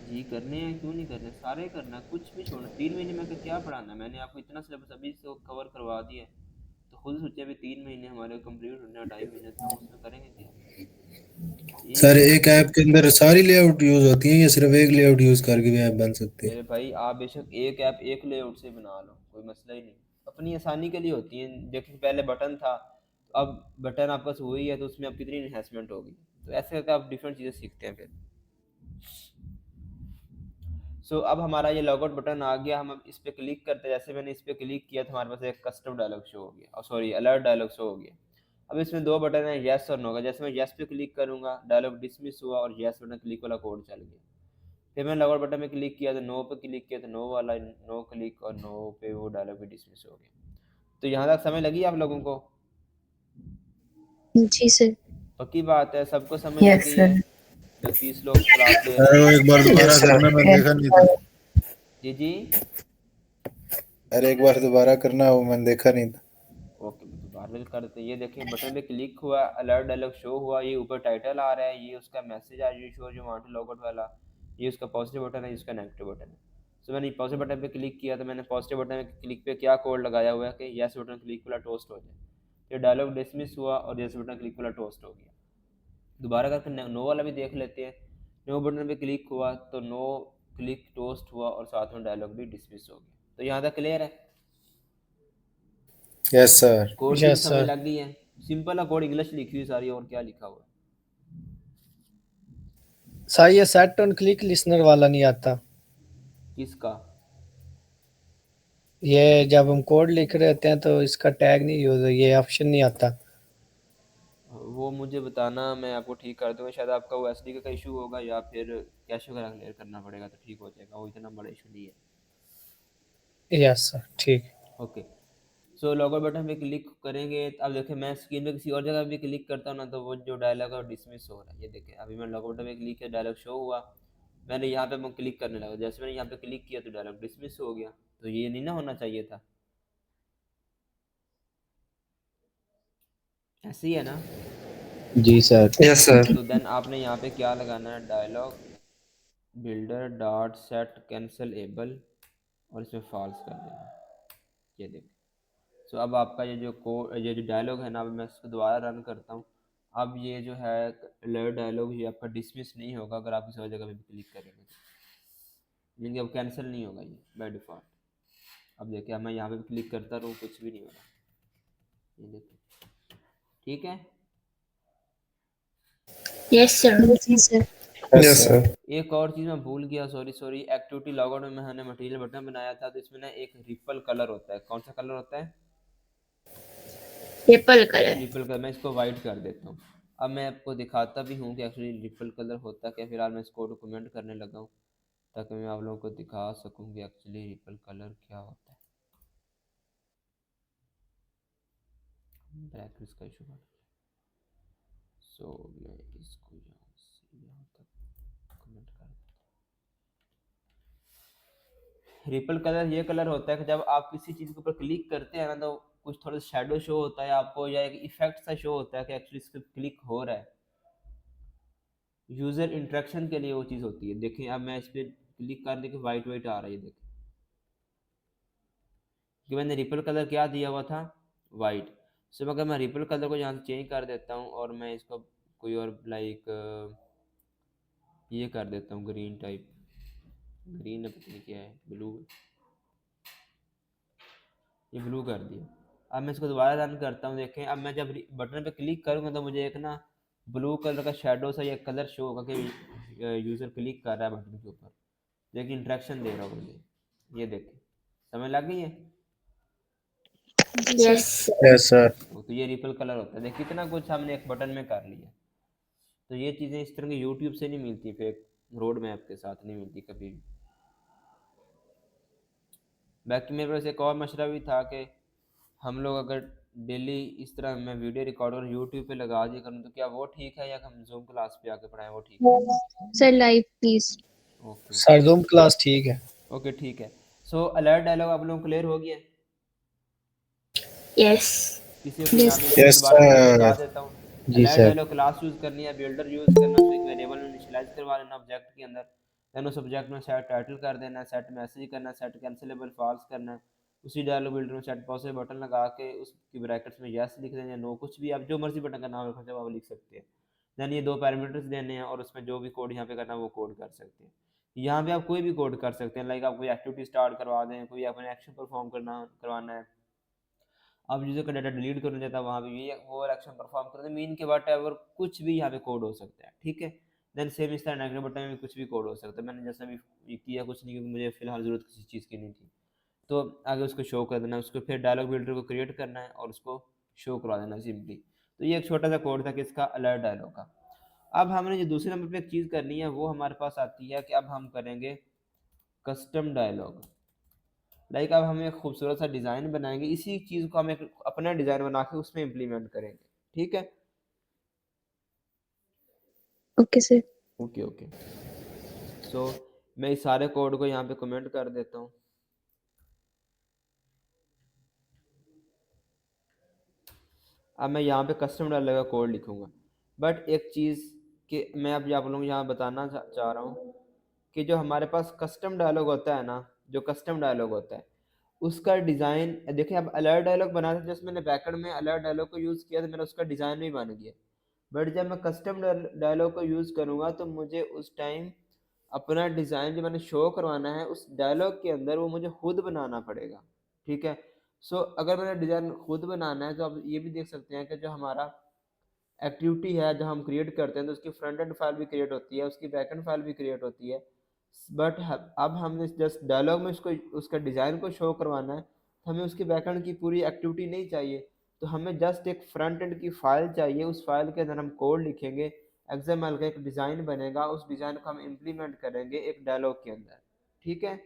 जी करने हैं, क्यों नहीं करने, सारे करना है, कुछ भी छोड़ना। 3 महीने में क्या पढ़ाना है, मैंने आपको इतना सिलेबस अभी से कवर करवा दिया है। तो खुद सोचिए अभी 3 महीने हमारे कंप्लीट होने, 2.5 महीने, तो हम उसमें करेंगे क्या? एक सर ऐप एक ऐप के अंदर सारी लेआउट यूज होती है या सिर्फ एक लेआउट यूज करके भी ऐप बन सकती है? मेरे भाई, आप बेशक एक ऐप एक लेआउट से बना लो, कोई मसला ही नहीं। अपनी आसानी के लिए होती है। देखिए पहले बटन था, तो अब बटन आपका पास हुई है, तो उसमें अब कितनी इन्हेंसमेंट होगी। तो ऐसे करके आप डिफरेंट चीज़ें सीखते हैं फिर। अब हमारा ये लॉगआउट बटन आ गया, हम अब इस पर क्लिक करते हैं। जैसे मैंने इस पर क्लिक किया तो हमारे पास एक कस्टम डायलॉग शो हो गया, और सॉरी अलर्ट डायलॉग शो हो गया। अब इसमें 2 बटन है, येस और नो का। जैसे मैं येस पे क्लिक करूंगा, डायलॉग डिसमिस हुआ और येस बटन क्लिक वाला कोड चल गया। फिर मैंने लॉगआउट बटन पे क्लिक किया तो नो पे क्लिक किया तो नो वाला नो क्लिक, और नो पे वो डायलॉग भी डिसमिस हो गया। तो यहाँ तक समझ लगी आप लोगों को? जी सर। पक्की बात है, सबको समझ लग यस गई है सर। जो 30 लोग क्लास ले रहे सर हैं? वो एक बार दोबारा यस करना, मैं देखा नहीं था। जी अरे एक बार दोबारा करना, वो मैंने देखा नहीं था। ओके, तो बाद में कर देते हैं। ये देखिए बटन पे क्लिक हुआ, अलर्ट डायलॉग शो हुआ, ये ऊपर टाइटल आ रहा है, ये उसका मैसेज आ रही शो जो वांट टू लॉग आउट वाला, ये उसका पॉजिटिव बटन है, इसका नेगेटिव बटन है। मैंने पॉजिटिव बटन पे क्लिक किया, तो मैंने पॉजिटिव बटन पे क्लिक पे क्या कोड लगाया हुआ है कि यस बटन क्लिक वाला टोस्ट हो जाए। ये डायलॉग डिसमिस हुआ और यस बटन क्लिक वाला टोस्ट हो गया। दोबारा करके नो वाला भी देख लेते हैं। नो बटन पे क्लिक हुआ तो नो क्लिक टोस्ट हुआ और साथ में डायलॉग भी डिसमिस हो गया। तो यहाँ तक क्लियर है? Yes sir. कोड की तो यस समझ सर। लग गई है। सिंपल है कोड, इंग्लिश लिखी हुई सारी, और क्या लिखा हुआ है? सर ये सेट ऑन क्लिक लिसनर वाला नहीं आता, किसका? ये जब हम कोड लिख रहे होते हैं तो इसका टैग नहीं यूज, ये ऑप्शन नहीं आता। वो मुझे बताना, मैं आपको ठीक कर दूंगा। शायद आपका वो एसडी का इशू होगा, या फिर कैश वगैरह क्लियर करना पड़ेगा, तो ठीक हो जाएगा। वो इतना बड़ा इशू नहीं है। यस सर ठीक। ओके। लॉगआउट बटन पे क्लिक करेंगे, अब देखिए मैं स्क्रीन पे किसी और जगह भी क्लिक करता हूँ ना, तो वो जो डायलॉग है डिसमिस हो रहा है। ये देखिए अभी मैं लॉगआउट बटन पे क्लिक किया, डायलॉग शो हुआ। मैंने यहाँ पे मैं क्लिक करने लगा, जैसे मैंने यहाँ पे क्लिक किया तो डायलॉग डिसमिस हो गया। तो ये नहीं ना होना चाहिए था। ऐसे ही है ना? जी सर। Yes sir. तो देन आपने यहाँ पे क्या लगाना है, dialog builder dot set cancelable, और इसमें फॉल्स कर देना है। ये देखिए, सो अब आपका ये जो डायलॉग है ना, अब मैं इसको दोबारा रन करता हूँ। अब ये जो है अलर्ट डायलॉग, ये आपका डिसमिस नहीं होगा अगर आप किसी और जगह पे भी क्लिक करेंगे, यानी कि अब कैंसिल नहीं होगा ये बाय डिफ़ॉल्ट। अब देखिए, अब मैं यहाँ पे भी क्लिक करता रहूँ, कुछ भी नहीं हो रहा। ये देखिए, ठीक है। Yes, sir. जी सर। Yes sir. एक और चीज़ मैं भूल गया, सॉरी। एक्टिविटी लॉगआउट में मैंने मटेरियल बटन बनाया था, तो इसमें ना एक रिपल कलर होता है। कौन सा कलर होता है? Apple color. Ripple colour. मैं इसको वाइट कर देता हूँ। अब मैं आपको दिखाता भी हूँ कि एक्चुअली रिपल कलर होता क्या। फिलहाल मैं इसको डॉक्यूमेंट करने लगा हूँ ताकि मैं आप लोगों को दिखा सकूँ कि एक्चुअली रिपल कलर क्या होता है। ब्रैकेट्स का इशू है, सो मैं इसको यहाँ से यहाँ तक कमेंट कर देता हूँ। रिपल कलर ये कलर होता है कि जब आप किसी चीज़ के ऊपर क्लिक करते हैं ना, तो कुछ थोड़ा शैडो शो होता है आपको, या एक इफेक्ट सा शो होता है कि एक्चुअली इस पर क्लिक हो रहा है। यूज़र इंटरेक्शन के लिए वो चीज़ होती है। देखिए, अब मैं इस पर क्लिक कर दे कि वाइट वाइट आ रहा है, ये देखिए कि मैंने रिपल कलर क्या दिया हुआ था, वाइट। सो अगर मैं रिपल कलर को यहाँ से चेंज कर देता हूँ और मैं इसको कोई और लाइक ये कर देता हूँ, ग्रीन टाइप, ग्रीन है पता नहीं क्या है, ब्लू, ये ब्लू कर दिया। अब मैं इसको दोबारा रन करता हूँ। देखें, अब मैं जब बटन पे क्लिक करूँगा तो मुझे एक ना ब्लू कलर का शेडो सा या कलर शो होगा कि यूज़र क्लिक कर रहा है बटन के ऊपर, लेकिन इंट्रैक्शन दे रहा होगा मुझे। ये देखें, समझ लग गई है? Yes, sir. Yes sir. तो ये रिपल कलर होता है। देखिए, कितना कुछ हमने एक बटन में कर लिया। तो ये चीज़ें इस तरह की यूट्यूब से नहीं मिलती, फिर रोड मैप के साथ नहीं मिलती कभी भी। बाकी मेरे पास एक और मशवरा भी था कि हम लोग अगर डेली इस तरह मैं वीडियो रिकॉर्ड और यूट्यूब पे लगा दिया करूँ, तो क्या वो ठीक है, या हम जूम क्लास पे आके पढ़ाएं, वो ठीक है? Sir, live, please. Okay sir zoom class ठीक है। ओके, ठीक है। सो अलर्ट डायलॉग आप लोगों को क्लियर हो गया? Yes. किसी को यहाँ Yes. पे मैं यस दोबारा फिर से बता सर। देता हूँ। जी alert sir. Dialog class use करनी है, बिल्डर यूज़ करना, उसको एक वेरिएबल में इनिशियलाइज करवा लेना ऑब्जेक्ट के अंदर। देन उस ऑब्जेक्ट में सेट टाइटल कर देना है, सेट मैसेज करना है, सेट कैंसिलेबल फॉल्स करना है। उसी डायलॉग बिल्डर में सेट पॉज बटन लगा के उसकी ब्रैकेट्स में यस लिख देना, नो, कुछ भी आप जो मर्जी बटन का नाम रखना आप लिख सकते हैं। देन ये 2 पैरामीटर्स देने हैं और उसमें जो भी कोड यहाँ पे करना है वो कोड कर सकते हैं। यहाँ पे आप कोई भी कोड कर सकते हैं, लाइक आप कोई एक्टिविटी स्टार्ट करवा दें, कोई अपने एक्शन परफॉर्म करवाना है, आप यूज़र का डाटा डिलीट करना चाहता है, वहाँ पे ये वो एक्शन परफॉर्म कर दे, मीन के वट एवर कुछ भी यहाँ पे कोड हो सकता है, ठीक है। देन सेम इस तरह नेगेटिव बटन में भी कुछ भी कोड हो सकता है। मैंने जैसे अभी ये किया कुछ नहीं, क्योंकि मुझे फिलहाल ज़रूरत किसी चीज़ की नहीं थी। तो आगे उसको शो कर देना, उसको फिर डायलॉग बिल्डर को क्रिएट करना है और उसको शो करवा देना सिंपली। तो ये एक छोटा सा कोड था किसका, अलर्ट डायलॉग का। अब हमने जो दूसरे नंबर पे एक चीज़ करनी है वो हमारे पास आती है कि अब हम करेंगे कस्टम डायलॉग। लाइक अब हम एक खूबसूरत सा डिज़ाइन बनाएंगे, इसी चीज़ को हम एक अपना डिज़ाइन बना के उसमें इम्प्लीमेंट करेंगे, ठीक है। Okay, sir. Okay okay. So मैं इस सारे कोड को यहाँ पे कमेंट कर देता हूँ। अब मैं यहाँ पे कस्टम डायलॉग का कोड लिखूँगा, बट एक चीज़ कि मैं अब आप लोगों को यहाँ बताना चाह रहा हूँ कि जो हमारे पास कस्टम डायलॉग होता है ना, जो कस्टम डायलॉग होता है उसका डिज़ाइन देखिए। अब अलर्ट डायलॉग बना था, जैसे मैंने बैकएंड में अलर्ट डायलॉग को यूज़ किया तो मेरा उसका डिज़ाइन भी बन गया। बट जब मैं कस्टम डायलॉग को यूज़ करूँगा तो मुझे उस टाइम अपना डिज़ाइन जो मैंने शो करवाना है उस डायलॉग के अंदर वो मुझे खुद बनाना पड़ेगा, ठीक है। सो अगर मैंने डिज़ाइन खुद बनाना है तो आप ये भी देख सकते हैं कि जो हमारा एक्टिविटी है जो हम क्रिएट करते हैं तो उसकी फ्रंट एंड फाइल भी क्रिएट होती है, उसकी बैक एंड फाइल भी क्रिएट होती है। बट अब हमने जस्ट डायलॉग में उसको उसका डिज़ाइन को शो करवाना है, तो हमें उसकी बैक एंड की पूरी एक्टिविटी नहीं चाहिए। तो हमें जस्ट एक फ्रंट एंड की फ़ाइल चाहिए, उस फाइल के अंदर हम कोड लिखेंगे, एक्सएमएल का एक डिज़ाइन बनेगा, उस डिज़ाइन को हम इम्प्लीमेंट करेंगे एक डायलॉग के अंदर, ठीक है।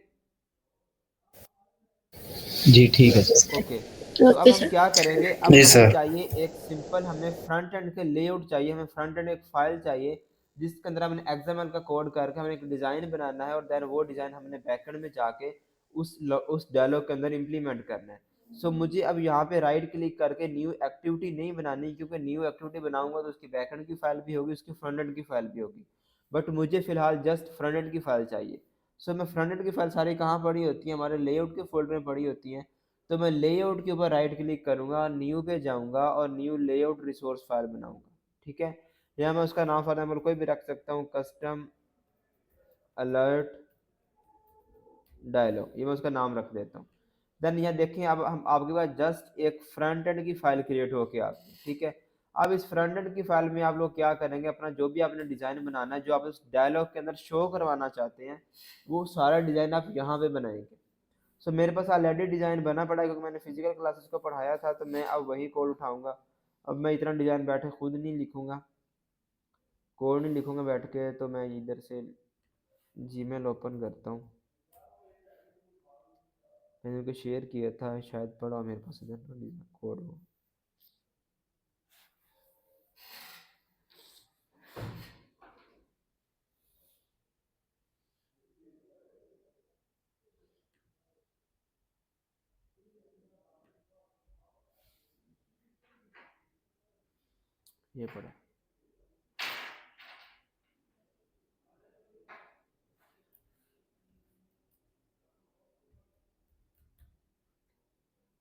जी ठीक है सर। ओके। सो अब Okay, हम sir. क्या करेंगे, अब जी हमें सर। चाहिए एक सिंपल, हमें फ्रंट एंड के लेआउट चाहिए, हमें फ्रंट एंड एक फाइल चाहिए जिसके अंदर हमने एक्सएमएल का कोड करके हमें एक डिज़ाइन बनाना है और देन वो डिज़ाइन हमने बैकएंड में जाके उस डायलॉग के अंदर इम्प्लीमेंट करना है। सो मुझे अब यहाँ पे राइट क्लिक करके न्यू एक्टिविटी नहीं बनानी, क्योंकि न्यू एक्टिविटी बनाऊंगा तो उसकी बैकएंड की फाइल भी होगी, उसकी फ्रंट एंड की फाइल भी होगी, बट मुझे फिलहाल जस्ट फ्रंट एंड की फाइल चाहिए। सो मैं फ्रंट एंड की फाइल सारी कहाँ पड़ी होती है, हमारे लेआउट के फोल्डर में पड़ी होती हैं। तो मैं लेआउट के ऊपर राइट क्लिक करूंगा, न्यू पे जाऊंगा और न्यू लेआउट रिसोर्स फाइल बनाऊंगा। ठीक है, यहाँ मैं उसका नाम फॉर एग्जाम्पल कोई भी रख सकता हूँ, कस्टम अलर्ट डायलॉग, ये मैं उसका नाम रख देता हूँ। देन यहाँ देखें, अब हम आपके पास जस्ट एक फ्रंट एंड की फाइल क्रिएट होके आती है। ठीक है, अब इस फ्रंट एंड की फाइल में आप लोग क्या करेंगे, अपना जो भी आपने डिजाइन बनाना है, जो आप उस डायलॉग के अंदर शो करवाना चाहते हैं, वो सारा डिजाइन आप यहाँ पे बनाएंगे। सो मेरे पास ऑलरेडी डिजाइन बना पड़ा है, क्योंकि मैंने फिजिकल क्लासेस को पढ़ाया था, तो मैं अब वही कोड उठाऊंगा। अब मैं इतना डिजाइन बैठे खुद नहीं लिखूंगा, कोड नहीं लिखूंगा बैठ के, तो मैं इधर से जीमेल ओपन करता हूँ। मैंने उनको शेयर किया था, शायद पड़ा मेरे पास इधर कोड वो। ये पड़ा,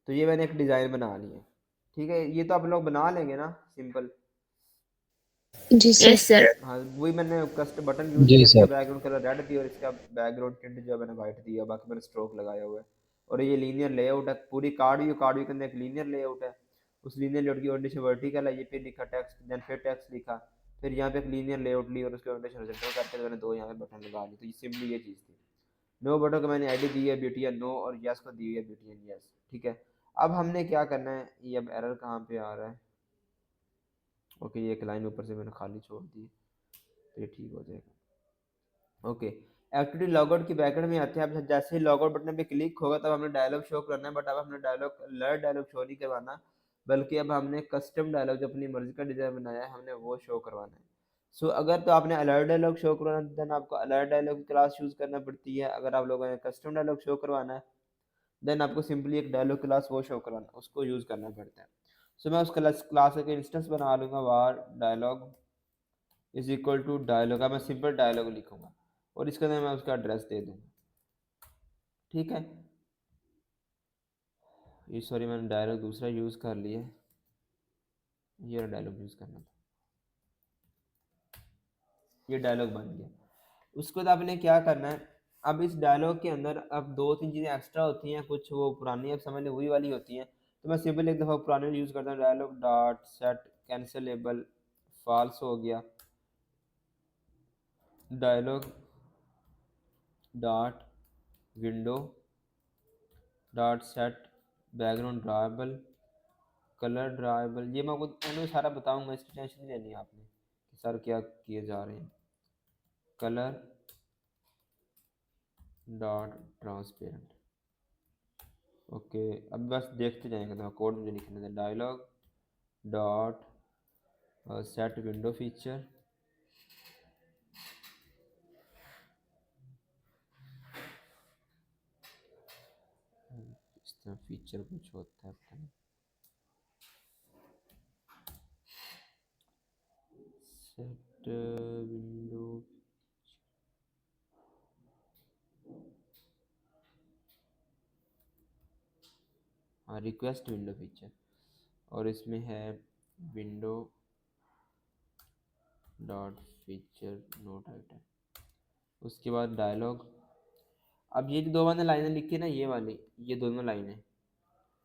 तो ये मैंने एक डिजाइन बना ली है। ठीक है, ये तो आप लोग बना लेंगे ना सिंपल। जी सर। Yes sir. हाँ, वही मैंने कस्टम बटन यूज जी किया, इसका सर। बैकग्राउंड कलर रेड दिया और इसका बैकग्राउंड टिंट जो है मैंने वाइट दिया, बाकी मैंने स्ट्रोक लगाया हुआ है। और ये लीनियर लेआउट है, पूरी कार्ड व्यू के अंदर एक लीनियर लेआउट है। उस लीनियर लेआउट की ओरिएंटेशन वर्टिकल है, ये पे लिखा टेक्स्ट, देन फिर टेक्स्ट लिखा, फिर यहाँ पे एक लीनियर लेआउट ली और उसके ओरिएंटेशन हॉरिजॉन्टल करके मैंने दो यहाँ पे बटन लगा ली। तो ये सिंपली ये चीज़ थी। नो बटन को मैंने आईडी दी है BTN नो, और यस को दी है BTN यस। ठीक है, अब हमने क्या करना है, ये अब एरर कहाँ पे आ रहा है, ओके ये एक लाइन ऊपर से मैंने खाली छोड़ दी, तो ये ठीक हो जाएगा। ओके, एक्टिविटी लॉगआउट की बैकएंड में आते हैं। अब जैसे ही लॉगआउट बटन पे क्लिक होगा तब हमने डायलॉग शो करना है, बट अब हमने डायलॉग अलर्ट डायलॉग शो नहीं करवाना, बल्कि अब हमने कस्टम डायलॉग जो अपनी मर्जी का डिजाइन बनाया है हमने वो शो करवाना है। सो अगर तो आपने अलर्ट डायलॉग शो करवाना है देन आपको अलर्ट डायलॉग की क्लास यूज करना पड़ती है। अगर आप लोगों ने कस्टम डायलॉग शो करवाना है देन आपको सिंपली एक डायलॉग क्लास वो शो करवाना, उसको यूज करना पड़ता है। सो मैं उस क्लास का इंस्टेंस बना लूंगा, var dialog is equal to dialog, मैं सिंपल डायलॉग लिखूंगा और इसके अंदर मैं उसका एड्रेस दे दूंगा। ठीक है, ये सॉरी मैंने डायलॉग दूसरा यूज़ कर लिया, ये डायलॉग यूज़ करना था, ये डायलॉग बन गया। उसके बाद आपने क्या करना है, अब इस डायलॉग के अंदर अब दो तीन चीज़ें एक्स्ट्रा होती हैं, कुछ वो पुरानी अब समझ लें वही वाली होती हैं, तो मैं सिंपल एक दफ़ा पुराने यूज़ करता हूँ। Dialog dot set cancelable false हो गया, dialog dot window dot set background drawable colour drawable, ये मैं आपको सारा बताऊंगा, इसकी टेंशन नहीं लेनी आपने कि सर क्या किए जा रहे हैं। कलर डॉट ट्रांसपेरेंट, ओके अब बस देखते जाएंगे, तो कोड मुझे लिखने दें। Dialog dot set window feature, इस तरह फीचर कुछ होता है पता नहीं। सेट विंडो, हाँ रिक्वेस्ट विंडो फीचर, और इसमें है window dot feature no title. उसके बाद डायलॉग, अब ये जो दो मैंने लाइनें लिखी ना, ये वाली ये दोनों लाइनें,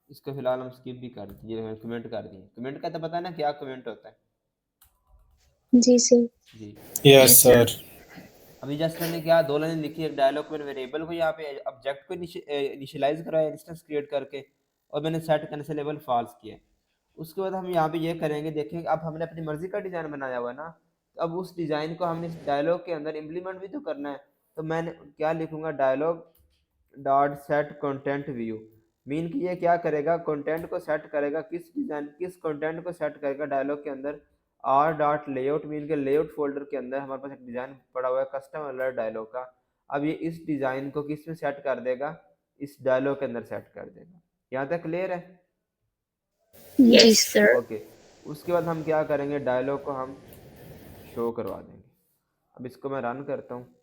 इसको फिलहाल हम स्किप भी कर दिए, कमेंट कर दिए। कमेंट का तो पता है ना क्या कमेंट होता है? जी सर। जी यस सर। अभी जस्ट मैंने क्या दो लाइनें लिखी, एक डायलॉग में वेरिएबल को यहाँ पे ऑब्जेक्ट को इनिशियलाइज कराया इंस्टेंस क्रिएट करके, और मैंने सेट कैंसिलेबल फॉल्स किया। उसके बाद हम यहाँ पे ये करेंगे, देखेंगे अब हमने अपनी मर्जी का डिज़ाइन बनाया हुआ है ना, तो अब उस डिज़ाइन को हमने इस डायलॉग के अंदर इम्प्लीमेंट भी तो करना है। तो मैंने क्या लिखूंगा, dialog dot set content view, mean कि ये क्या करेगा, कंटेंट को सेट करेगा, किस डिज़ाइन किस कंटेंट को सेट करेगा डायलॉग के अंदर। आर डॉट लेआउट, मीन के लेआउट फोल्डर के अंदर हमारे पास एक डिज़ाइन पड़ा हुआ है कस्टम अलर्ट डायलॉग का। अब ये इस डिज़ाइन को किस में सेट कर देगा, इस डायलॉग के अंदर सेट कर देगा। यहाँ तक क्लियर है? जी सर। ओके, उसके बाद हम क्या करेंगे, डायलॉग को हम शो करवा देंगे। अब इसको मैं रन करता हूँ।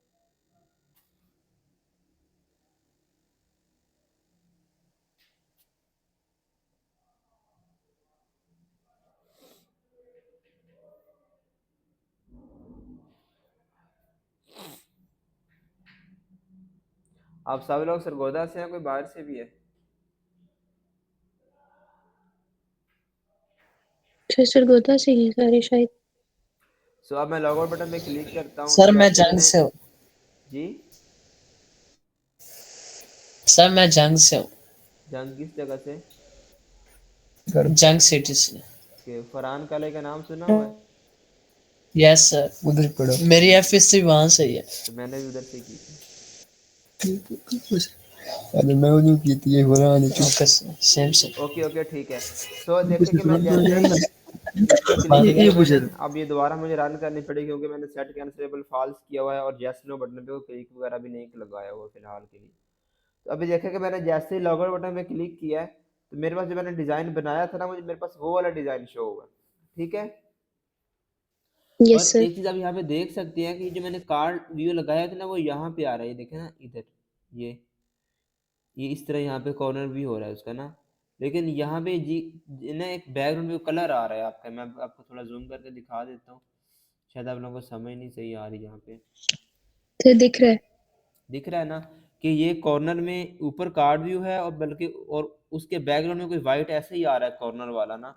आप सब लोग सरगोदा से हैं, कोई बाहर से भी है? सरगोदा से ही सारे शायद। सो अब मैं लॉग आउट बटन पे क्लिक करता हूँ, तो सर मैं जैसे जंग मैंने से हूँ। जी सर मैं जंग से हूँ। जंग किस जगह से? जंग सिटी से। कि फरहान काले का नाम सुना हुआ है? यस सर, उधर पढ़ो। मेरी एफएससी वहां से ही है। तो मैंने भी उधर से की थी। अरे मैं उन्हें की थी, ये हो रहा है okay sir, same sir. Okay okay ठीक है। सो देखे कि मैं जैसे ही इस पे क्लिक किया मैंने, अब ये दोबारा मुझे रन करनी पड़ेगी क्योंकि मैंने सेट कैंसिलेबल फॉल्स किया हुआ है और यस नो बटन पे क्लिक वगैरह भी नहीं लगाया हुआ फिलहाल के लिए। तो अभी देखे कि मैंने जैसे ही लॉग आउट बटन पे क्लिक किया है, तो मेरे पास जो मैंने डिजाइन बनाया था ना, मुझे मेरे पास वो वाला डिजाइन शो हुआ। ठीक है। यस और सर। एक चीज आप यहाँ पे देख सकते हैं कि जो मैंने कार्ड व्यू लगाया था ना, वो यहाँ पे आ रहा है, देखे ना इधर, ये इस तरह यहाँ पे कॉर्नर भी हो रहा है उसका ना। लेकिन यहाँ पे जी ना एक बैकग्राउंड में कलर आ रहा है आपका, मैं आपको थोड़ा जूम करके दिखा देता हूँ, शायद आप लोगों को समझ नहीं सही आ रही। यहाँ पे तो दिख रहा है। दिख रहा है ना कि ये कॉर्नर में ऊपर कार्ड व्यू है, और बल्कि और उसके बैकग्राउंड में कोई वाइट ऐसे ही आ रहा है कॉर्नर वाला ना।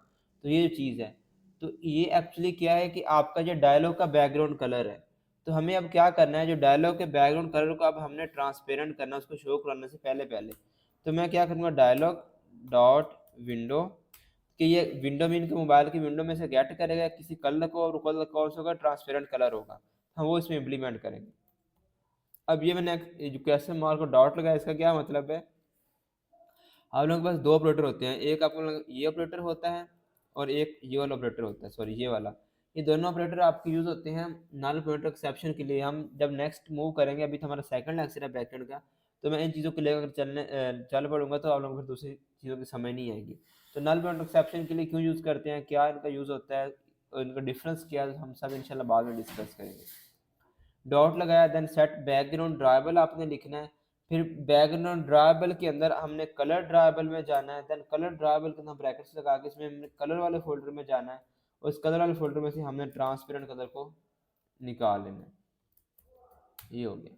तो ये जो चीज़ है, तो ये एक्चुअली क्या है कि आपका जो डायलॉग का बैकग्राउंड कलर है। तो हमें अब क्या करना है, जो डायलॉग के बैकग्राउंड कलर को अब हमने ट्रांसपेरेंट करना है, उसको शो कराने से पहले पहले। तो मैं क्या करूँगा, डायलॉग डॉट विंडो, कि ये विंडो में इनके मोबाइल की विंडो में से गेट करेगा किसी कलर को, और कलर कौन सा होगा, ट्रांसपेरेंट कलर होगा, हम वो इसमें इम्प्लीमेंट करेंगे। अब ये मैंने जो क्वेश्चन मार्क और डॉट लगाया, इसका क्या मतलब है, आप लोगों के पास दो ऑपरेटर होते हैं, एक आप लोगों का ये ऑपरेटर होता है और एक ये वाला ऑपरेटर होता है, सॉरी ये वाला। ये दोनों ऑपरेटर आपके यूज़ होते हैं नल पॉइंट एक्सेप्शन के लिए। हम जब नेक्स्ट मूव करेंगे, अभी तो हमारा सेकंड लेक्चर है बैकएंड का, तो मैं इन चीज़ों को लेकर चल पड़ूंगा, तो आप लोगों को फिर दूसरी चीज़ों की समझ नहीं आएगी। तो नल पॉइंट एक्सेप्शन के लिए क्यों यूज़ करते हैं, क्या इनका यूज़ होता है, और इनका डिफरेंस क्या है, हम सब इंशाल्लाह बाद में डिस्कस करेंगे। डॉट लगाया, देन सेट बैकग्राउंड ड्राइबल आपने लिखना है। फिर बैकग्राउंड ड्राइबल के अंदर हमने कलर ड्राइबल में जाना है, देन कलर ड्राइबल के अंदर ब्रैकेट्स लगा के इसमें हमने कलर वाले फोल्डर में जाना है, और इस कलर वाले फोल्डर में से हमने ट्रांसपेरेंट कलर को निकाल लेना है। ये हो गया।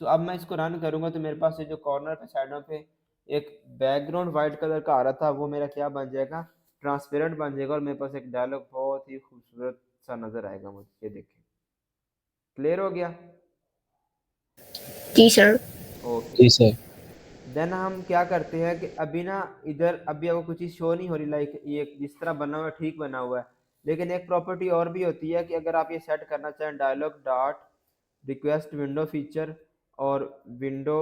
सो अब मैं इसको रन करूंगा, तो मेरे पास ये जो कॉर्नर पे साइडों पे एक बैकग्राउंड वाइट कलर का आ रहा था, वो मेरा क्या बन जाएगा, ट्रांसपेरेंट बन जाएगा, और मेरे पास एक डायलॉग बहुत ही खूबसूरत सा नजर आएगा मुझे। ये देखिए, क्लियर हो गया? जी सर। ओके। जी सर। देन हम क्या करते हैं कि अभी ना इधर अभी आपको कुछ चीज़ शो नहीं हो रही, लाइक ये जिस तरह बना हुआ है ठीक बना हुआ है, लेकिन एक प्रॉपर्टी और भी होती है कि अगर आप ये सेट करना चाहें, dialog dot request window feature और window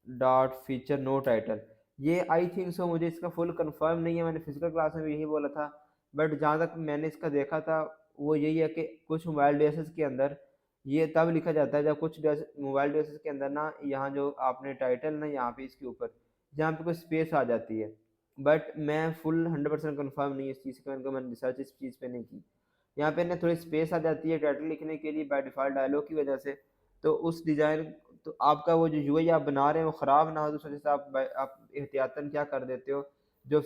dot feature no title, ये आई थिंक सो, मुझे इसका फुल कंफर्म नहीं है, मैंने फिजिकल क्लास में भी यही बोला था, बट जहाँ तक मैंने इसका देखा था वो यही है कि कुछ मोबाइल डिवाइसेस के अंदर ये तब लिखा जाता है जब कुछ मोबाइल डिवाइसेस के अंदर ना, यहाँ जो आपने टाइटल ना यहाँ पे इसके ऊपर जहाँ पे कोई स्पेस आ जाती है, बट मैं फुल 100% कन्फर्म नहीं इस चीज़ का, मैंने रिसर्च इस चीज़ पे नहीं की। यहाँ पे ना थोड़ी स्पेस आ जाती है टाइटल लिखने के लिए बाय डिफ़ॉल्ट डायलॉग की वजह से। तो उस डिज़ाइन, तो आपका वो जो यूआई आप बना रहे हैं वो ख़राब ना हो, तो उस वजह से आप एहतियातन क्या कर देते हो, जो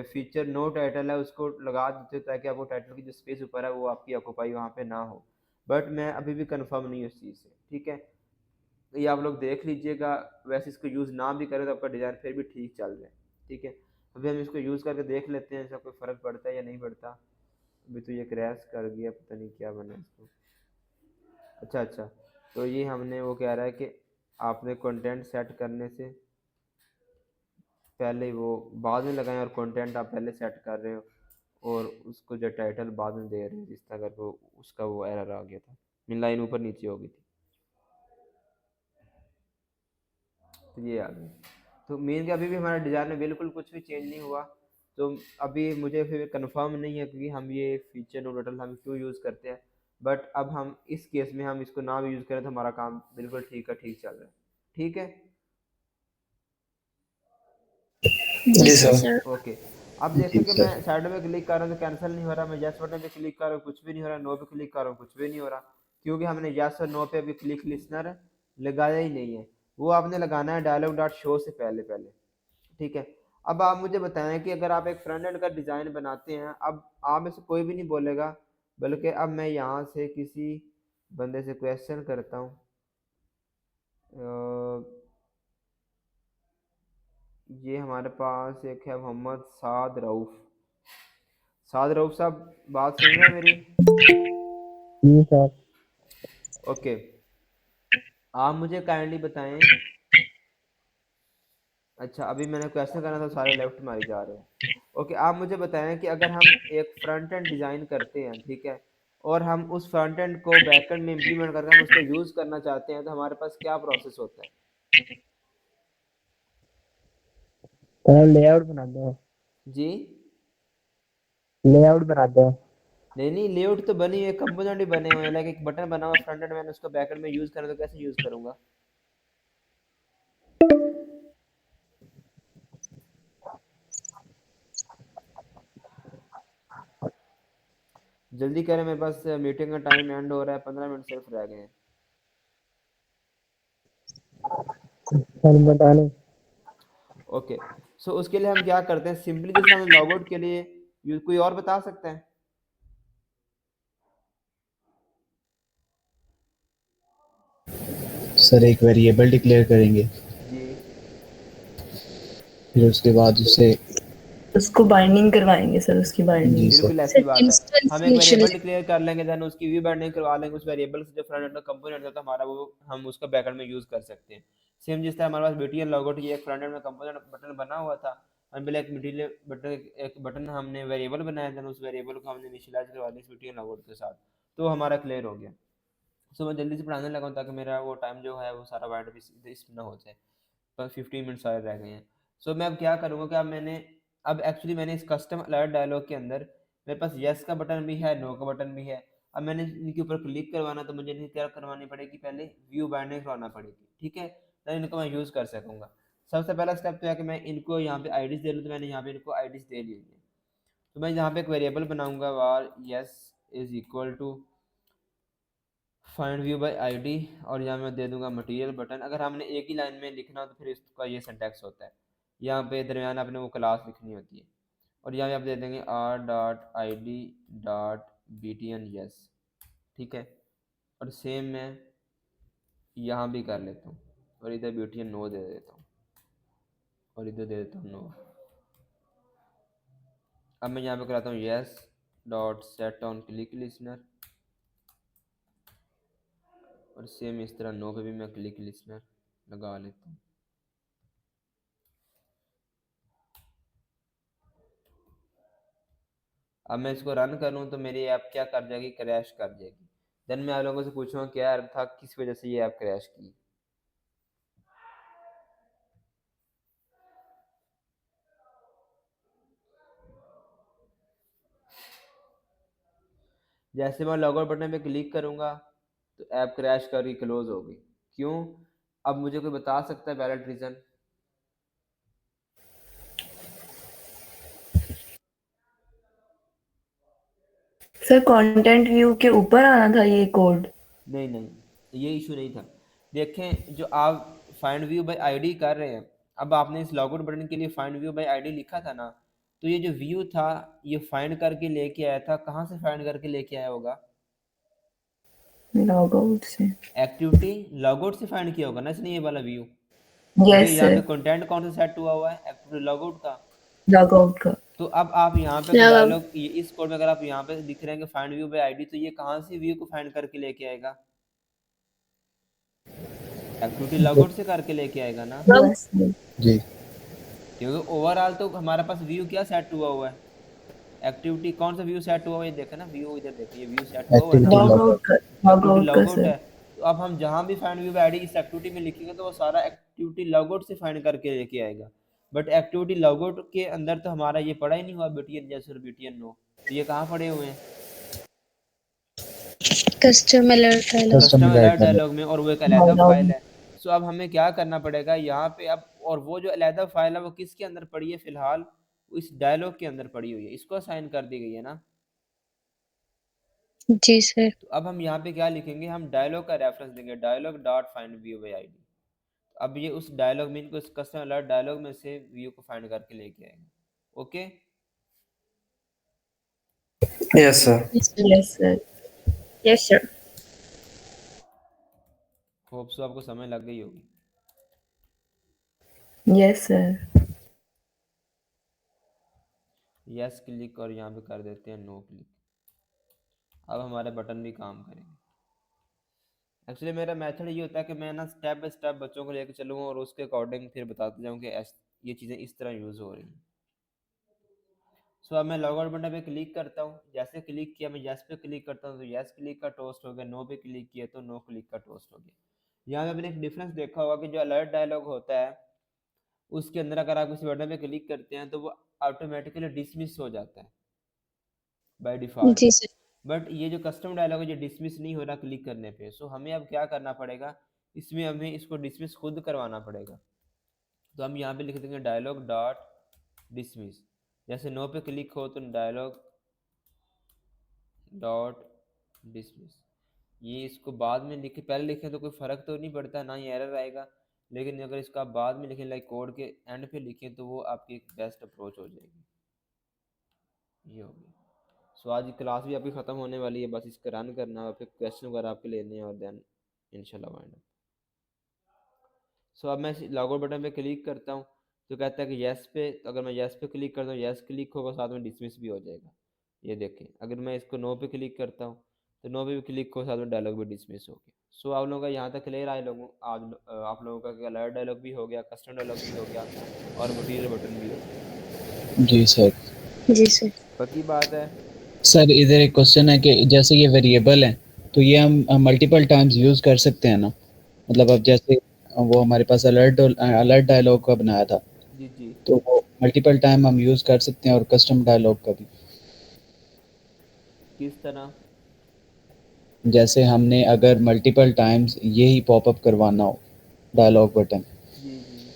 फीचर नो टाइटल है उसको लगा देते हो, ताकि आपको टाइटल की जो स्पेस ऊपर है वो आपकी ऑक्यूपाई वहाँ पे ना हो। बट मैं अभी भी कंफर्म नहीं हूँ इस चीज़ से। ठीक है, तो ये आप लोग देख लीजिएगा, वैसे इसको यूज़ ना भी करें तो आपका डिज़ाइन फिर भी ठीक चल रहा है। ठीक है, अभी हम इसको यूज़ करके देख लेते हैं इसका कोई फ़र्क पड़ता है या नहीं पड़ता। अभी तो ये क्रैश कर गया, पता नहीं क्या बना इसको। अच्छा अच्छा, तो ये हमने वो कह रहा है कि आपने कंटेंट सेट करने से पहले वो बाद में लगाएं, और कंटेंट आप पहले सेट कर रहे हो, और उसको जो टाइटल बाद में दे रहे हो, जिस तरह वो उसका वो एरर आ गया था, लाइन ऊपर नीचे हो गई थी, तो ये आ गई। तो मेन का अभी भी हमारा डिज़ाइन में बिल्कुल कुछ भी चेंज नहीं हुआ। तो अभी मुझे फिर कंफर्म नहीं है क्योंकि हम ये फीचर नो टाइटल हम क्यों यूज़ करते हैं, बट अब हम इस केस में हम इसको ना भी यूज़ करें तो हमारा काम बिल्कुल ठीक है, ठीक चल रहा है। ठीक है, जी सर। सर। ओके, अब जैसे कि मैं साइड में क्लिक कर रहा हूँ तो कैंसिल नहीं हो रहा, मैं यस बटन पे क्लिक कर रहा हूँ कुछ भी नहीं हो रहा, नो पे क्लिक कर रहा हूँ कुछ भी नहीं हो रहा, क्योंकि हमने यस और नो पे अभी क्लिक लिसनर लगाया ही नहीं है। वो आपने लगाना है डायलॉग डॉट शो से पहले पहले, ठीक है। अब आप मुझे बताएं कि अगर आप एक फ्रंट एंड का डिज़ाइन बनाते हैं, अब आप में से कोई भी नहीं बोलेगा, बल्कि अब मैं यहाँ से किसी बंदे से क्वेश्चन करता हूँ, ये हमारे पास एक है मोहम्मद साद रऊफ। साद रऊफ साहब बात सुन रहे हैं मेरी? जी सर। ओके, आप मुझे काइंडली बताएं। अच्छा, अभी मैंने क्वेश्चन करना था, सारे लेफ्ट मारे जा रहे हैं। ओके, आप मुझे बताएं कि अगर हम एक फ्रंट एंड डिज़ाइन करते हैं, ठीक है, और हम उस फ्रंट एंड को बैक एंड में इम्प्लीमेंट करके हम उसको यूज़ करना चाहते हैं, तो हमारे पास क्या प्रोसेस होता है? लेआउट बना दो। जी लेआउट बना दो। नहीं नहीं, लेआउट तो बनी हुई है, कंपोनेंट भी बने हुए हैं, लाइक एक बटन बना हुआ फ्रंट एंड, मैंने उसको बैक एंड में यूज़ करना, तो कैसे यूज़ करूँगा? जल्दी करें, मेरे पास मीटिंग का टाइम एंड हो रहा है, 15 मिनट सिर्फ रह गए हैं। सर बता लो। ओके, सो उसके लिए हम क्या करते हैं, सिंपली जैसे हमें लॉग आउट के लिए कोई और बता सकता है? सर एक वेरिएबल डिक्लेयर करेंगे, जी फिर उसके बाद उसे उसको बाइंडिंग करवाएंगे सर, उसकी जी बाइंडिंग। सर बिल्कुल ऐसी सर बात है। इंस्टेंस हम एक वेरिएबल इनिशियलाइज। डिक्लेयर कर लेंगे, देन उसकी व्यू बाइंडिंग करवा लेंगे, उस वेरिएबल से जो फ्रंट एंड का कंपोनेंट होता है हमारा, वो हम उसका बैकएंड में यूज कर सकते हैं। सेम जिस तरह हमारे पास बीटीएन लॉगआउट ये एक फ्रंट एंड में कंपोनेंट बटन बना हुआ था, हम पहले एक मटेरियल बटन, एक बटन हमने वेरिएबल बनाया, देन उस वेरिएबल को हमने इनिशियलाइज करवा दिया बीटीएन लॉगआउट के साथ, तो हमारा क्लियर हो गया। सो मैं जल्दी से पढ़ाने लगा हूँ ताकि मेरा वो टाइम जो है वो सारा वाइड भी इस ना हो जाए, पर 15 मिनट सारे रह गए हैं। सो मैं अब क्या करूँगा कि अब एक्चुअली मैंने इस कस्टम अलर्ट डायलॉग के अंदर मेरे पास येस का बटन भी है, नो का बटन भी है। अब मैंने इनके ऊपर क्लिक करवाना, तो मुझे इन्हें क्या करवानी पड़ेगी, पहले व्यू बाइंडिंग करवाना पड़ेगी, ठीक है, देन इनको मैं यूज़ कर सकूँगा। सबसे पहला स्टेप तो है कि मैं इनको यहाँ पे आईडीज दे लूँ, तो मैंने यहाँ पे इनको आईडीज दे ली है। तो मैं यहाँ पे एक वेरिएबल बनाऊँगा, var yes is equal to find view by ID, और यहाँ मैं दे दूंगा मटेरियल बटन। अगर हमने एक ही लाइन में लिखना हो तो फिर इसका ये सिंटैक्स होता है, यहाँ पे दरमियान आपने वो क्लास लिखनी होती है, और यहाँ पे आप दे देंगे R dot I D dot B T N yes, ठीक है। और सेम मैं यहाँ भी कर लेता हूँ, और इधर बी टी एन नो दे देता हूँ, और इधर दे देता हूँ नो। अब मैं यहाँ पे कराता हूँ yes dot set on click listener, और सेम इस तरह नो पे भी मैं क्लिक लिसनर लगा लेता हूँ। अब मैं इसको रन करूँ तो मेरी ऐप क्या कर जाएगी, क्रैश कर जाएगी। देन मैं आप लोगों से पूछूंगा क्या एरर था, किस वजह से ये ऐप क्रैश की। जैसे मैं लॉगआउट बटन पे क्लिक करूंगा तो ऐप क्रैश करके क्लोज हो गई। क्यों? अब मुझे कोई बता सकता है valid reason? Sir content view के ऊपर आना था ये कोड। नहीं नहीं, ये इशू नहीं था। देखें, जो आप फाइंड व्यू बाय आईडी कर रहे हैं, अब आपने इस लॉगआउट बटन के लिए फाइंड व्यू बाय आईडी लिखा था ना, तो ये जो व्यू था ये फाइंड करके लेके आया था, कहाँ से फाइंड करके लेके आया होगा? लॉग आउट से। एक्टिविटी लॉगआउट से फाइंड किया होगा ना इसने ये वाला व्यू, यस क्योंकि यहाँ पे सर, कंटेंट कौन सा सेट हुआ हुआ है, एक्टिविटी लॉगआउट का। लॉग आउट का। तो अब आप यहाँ पे डायलॉग इस कोड में अगर आप यहाँ पे दिख रहे हैं कि फाइंड व्यू बाय आईडी, तो ये कहाँ से व्यू को फाइंड करके लेके आएगा? एक्टिविटी लॉगआउट से करके लेके आएगा ना, यस जी क्योंकि ओवरऑल तो हमारे पास व्यू क्या सेट हुआ हुआ है, एक्टिविटी कौन सा व्यू सेट हुआ हुआ है, ये देखा ना व्यू, इधर देखिए व्यू सेट हुआ हुआ है ना, एक्टिविटी लॉग लॉग आउट का, लॉग एक्टिविटी आउट का लॉगआउट सर। है। तो अब हम जहाँ भी फाइंड व्यू बाय आईडी इस एक्टिविटी में लिखेंगे तो वो सारा एक्टिविटी लॉगआउट से फाइंड करके लेके आएगा। बट एक्टिविटी लॉगआउट के अंदर तो हमारा ये पड़ा ही नहीं हुआ बीटीएन जैसे और बीटीएन नो, तो ये कहाँ पड़े हुए हैं? Custom alert dialog. Custom custom alert alert dialog में, और वो एक अलग लॉग फाइल है। सो अब हमें क्या करना पड़ेगा, यहाँ पे अब और वो जो अलहदा फाइल है वो किसके अंदर पड़ी है फिलहाल, इस डायलॉग के अंदर पड़ी हुई है, इसको असाइन कर दी गई है ना। जी सर। तो अब हम यहाँ पे क्या लिखेंगे, हम डायलॉग का रेफरेंस देंगे, dialog dot find view by ID. अब ये उस डायलॉग में इनको कस्टमर अलर्ट डायलॉग में से व्यू को फाइंड करके लेके आएंगे। Okay, yes sir. Yes sir. Yes sir. Hope so आपको समझ लग गई होगी। Yes sir. यस क्लिक और यहाँ पे कर देते हैं नो क्लिक। अब हमारे बटन भी काम करेंगे। एक्चुअली मेरा मेथड ये होता है कि मैं ना स्टेप बाय स्टेप बच्चों को लेकर चलूँगा और उसके अकॉर्डिंग फिर बताते जाऊँ कि ये चीज़ें इस तरह यूज़ हो रही हैं। सो अब मैं लॉग आउट बटन पे क्लिक करता हूँ, जैसे क्लिक किया मैं यस पे क्लिक करता हूँ तो यस क्लिक का टोस्ट हो गया, नो पे क्लिक किया तो नो क्लिक का टोस्ट हो गया। यहाँ पे आपने एक डिफरेंस देखा होगा कि जो अलर्ट डायलॉग होता है उसके अंदर अगर आप किसी बटन पे क्लिक करते हैं तो वो ऑटोमेटिकली डिसमिस हो जाता है बाय डिफ़ॉल्ट। जी सर। बट ये जो कस्टम डायलॉग है ये डिसमिस नहीं हो रहा क्लिक करने पे। सो हमें अब क्या करना पड़ेगा, इसमें हमें इसको डिसमिस खुद करवाना पड़ेगा। तो हम यहाँ पे लिख देंगे डायलॉग डॉट डिसमिस। जैसे नो पे क्लिक हो तो डायलॉग डॉट डिसमिस। ये इसको बाद में लिखे, पहले लिखें तो कोई फ़र्क तो नहीं पड़ता, ना ही एरर आएगा, लेकिन अगर इसको आप बाद में लिखें लाइक कोड के एंड पे लिखें तो वो आपकी एक बेस्ट अप्रोच हो जाएगी। ये हो गया। सो आज की क्लास भी आपकी ख़त्म होने वाली है, बस इसका रन करना है, फिर क्वेश्चन वगैरह आपके लेने हैं और देन इंशाल्लाह वाइंड अप। सो अब मैं लॉग आउट बटन पे क्लिक करता हूँ तो कहता है कि यस पे, तो अगर मैं यस पे क्लिक करता हूँ यस क्लिक होगा, साथ में डिसमिस भी हो जाएगा। ये देखें, अगर मैं इसको नो पे क्लिक करता हूँ तो नो पे भी क्लिक हो, साथ में डायलॉग भी डिसमिस हो गया। सो आप लोगों का यहाँ तक क्लियर आए लोगों, आज आप लोगों का अलर्ट डायलॉग भी हो गया, कस्टम डायलॉग भी हो गया और मटीरियल बटन भी हो गया। जी सर। जी सर। पक्की बात है। सर इधर एक क्वेश्चन है कि जैसे ये वेरिएबल है तो ये हम मल्टीपल टाइम्स यूज़ कर सकते हैं ना, मतलब अब जैसे वो हमारे पास अलर्ट डायलॉग का बनाया था जी जी, तो वो मल्टीपल टाइम हम यूज़ कर सकते हैं और कस्टम डायलॉग का भी। किस तरह? जैसे हमने अगर मल्टीपल टाइम्स ये ही पॉपअप करवाना हो डायलॉग बटन जी जी,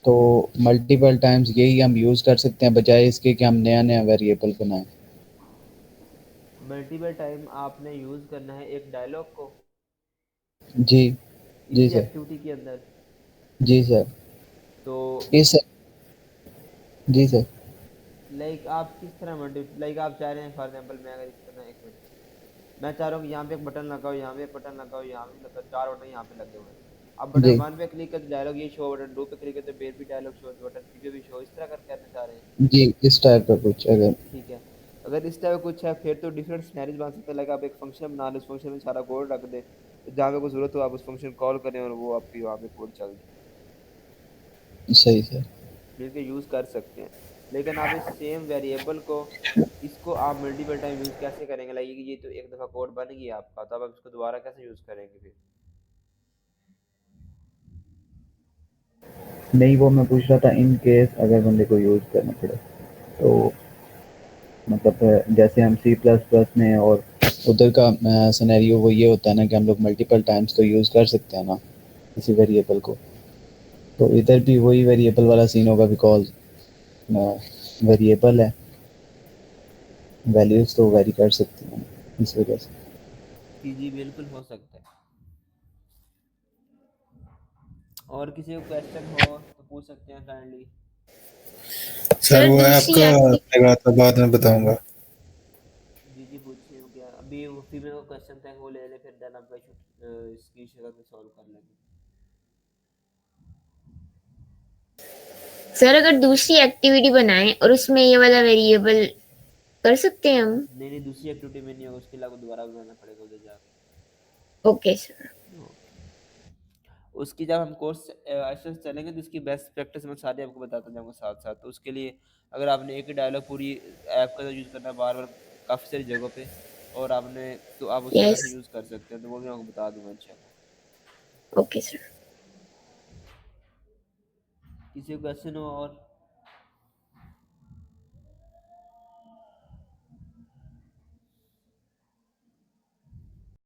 तो मल्टीपल टाइम्स यही हम यूज़ कर सकते हैं बजाय इसके कि हम नया नया वेरिएबल बनाएं। मल्टीपल टाइम आपने यूज़ करना है एक डायलॉग को जी जी इसी सर। एक्टिविटी के अंदर। जी सर। तो इस जी सर। लाइक आप किस तरह लाइक आप चाह रहे हैं, फॉर एग्जांपल मैं अगर इस तरह, एक मिनट, मैं चाह रहा हूँ कि यहाँ पे एक बटन लगाओ, यहाँ पे एक बटन लगाओ, यहाँ पे लगा, 4 बटन यहाँ पे लगे हुए हैं। अब बटन जी 1 पे क्लिक करते डायलॉग ये शो, बटन 2 पे क्लिक करते फिर भी डायलॉग शो, बटन 3 पे भी शो, इस तरह कर कहना चाह रहे हैं। जी इस टाइप का कुछ अगर। ठीक है, अगर इस टाइप का कुछ है फिर तो डिफरेंट सिनेरियोज बन सकते हैं। लाइक आप एक फंक्शन बना लें, उस फंक्शन में सारा कोड रख दें, तो जहाँ पे कोई ज़रूरत हो आप उस फंक्शन कॉल करें और वो आपकी वहाँ पे कोड चल जाए, सही सर। मिलके यूज़ कर सकते हैं। लेकिन आप इस सेम वेरिएबल को, इसको आप मल्टीपल टाइम यूज़ कैसे करेंगे? लाइक ये तो एक दफ़ा कोड बन गया आपका, तो अब आप इसको दोबारा कैसे यूज़ करेंगे फिर? नहीं वो मैं पूछ रहा था इन केस अगर बंदे को यूज़ करना पड़े तो मतलब जैसे हम सी प्लस प्लस में और उधर का सिनेरियो वो ये होता है ना कि हम लोग मल्टीपल टाइम्स तो यूज़ कर सकते हैं ना किसी वेरिएबल को, तो इधर भी वही वेरिएबल वाला सीन होगा बिकॉज वेरिएबल है, वैल्यूज तो वेरी कर सकती हैं इस वजह से। जी बिल्कुल हो सकता है। और किसी को क्वेश्चन हो तो पूछ सकते हैं काइंडली। सर वो दूसरी आपका एक्टिविटी। लगा था, बाद में बताऊंगा। जी पूछिए, हो क्या अभी वो फीमेल का क्वेश्चन था वो ले ले, फिर देन आपका इसकी शक्ल में सॉल्व कर लेंगे। सर अगर दूसरी एक्टिविटी बनाएं और उसमें ये वाला वेरिएबल कर सकते हैं हम? नहीं नहीं, दूसरी एक्टिविटी में नहीं होगा, उसके लिए आपको दोबारा बनाना पड़ेगा उधर जाके। Okay sir. उसकी जब हम कोर्स ऐसे चलेंगे तो उसकी बेस्ट प्रैक्टिस मैं सारी आपको बताता जाऊँगा साथ साथ। तो उसके लिए अगर आपने एक ही डायलॉग पूरी ऐप का यूज़ करना है बार बार काफ़ी सारी जगहों पे, और आपने तो आप उसको यस। कैसे यूज़ कर सकते हैं तो वो भी मैं आपको बता दूंगा इंशाल्लाह। Okay sir. किसी को क्वेश्चन हो और